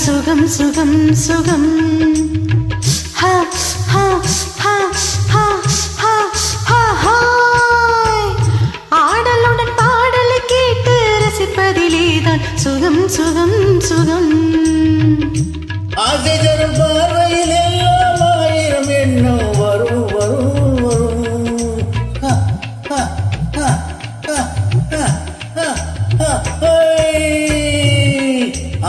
சுகம் சுகம் சுகம் ஹா ஹா ஹா ஹா ஹா ஹா ஹாய் ஆடலுடன் பாடலை கேட்டு ரசிப்பதிலேதான் சுகம் சுகம் சுகம் ஆசை தரும் பார்வையில் எல்லாம் ஆயிரம் எண்ணம் வரும் வரும் வரும்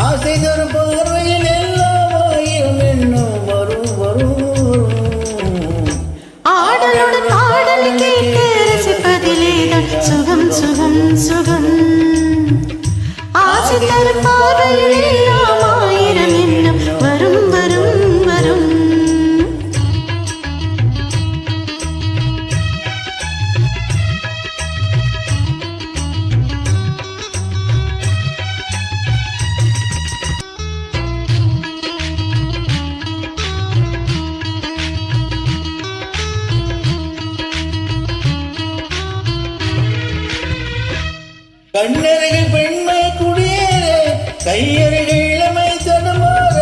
ஆசை தரும் பார்வையில் எல்லாம் ஆயிரம் எண்ணம் வரும் வரும் ஆடலுடன் பாடலை கேட்டு ரசிப்பதிலேதான் சுகம் சுகம் சுகம் ஆசை தரும் பார்வையில் எல்லாம் ஆயிரம் எண்ணம் வரும் வரும் வரும் கண்ணருகில் பெண்மை குடியேற கையருகில் இளமை தடுமாற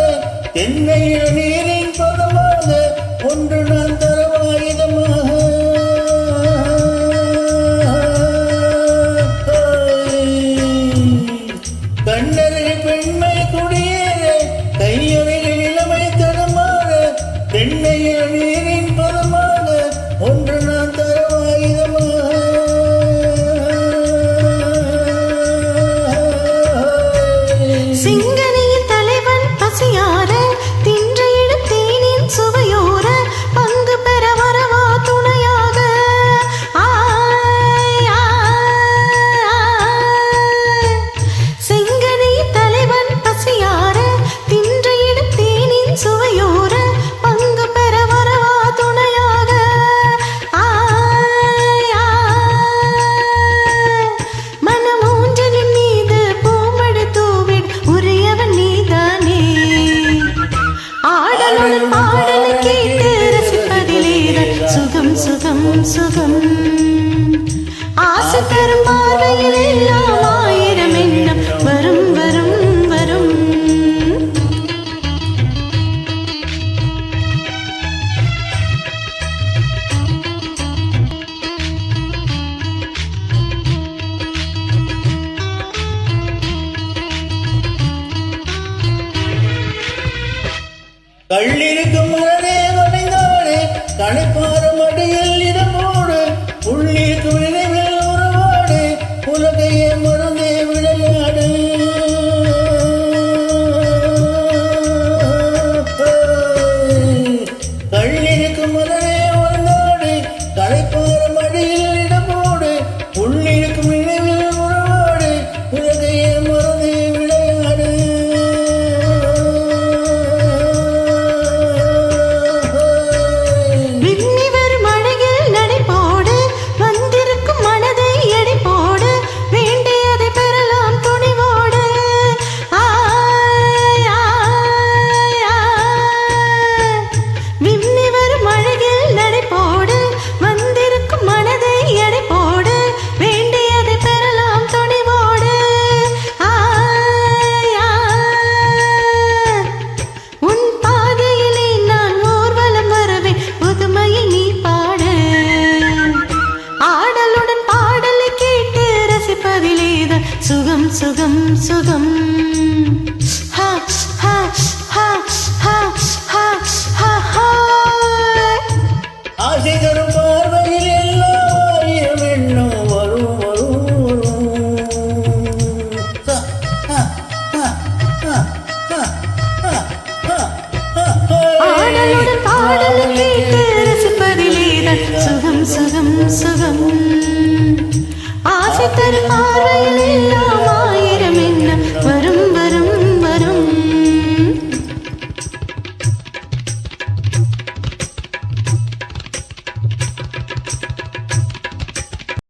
தென்னையில் நீரின் பதமாக ஒன்று நான் தரவாயுதமாக கண்ணருகில் பெண்மை குடியேற கையருகில் இளமை தடுமாற தென்னையில் நீரின் பதமாக ஒன்று நான் தரவாயுதமாக சிங்கனியின் தலைவன் பசியார தின்றையிட தேனின் சுவையோர பங்கு பெற வரவா துணையாக சிங்கனியின் தலைவன் பசியார தின்றையிட தேனின் சுவையோர பங்கு பெற வரவா துணையாக மனமூன்றலின் மீது பூமடி தூவின் உரியவன் நீதானே ஆடலுடன் பாடலை கேட்டு ரசிப்பதிலேதான் சுகம் சுகம் சுகம் ஆசை தரும் பார்வையில் எல்லாம் ஆயிரம் எண்ணம் வரும் வரும் வரும் கள்ளிருக்கும் மரணே வளைந்தானே களைப்பார மடியில்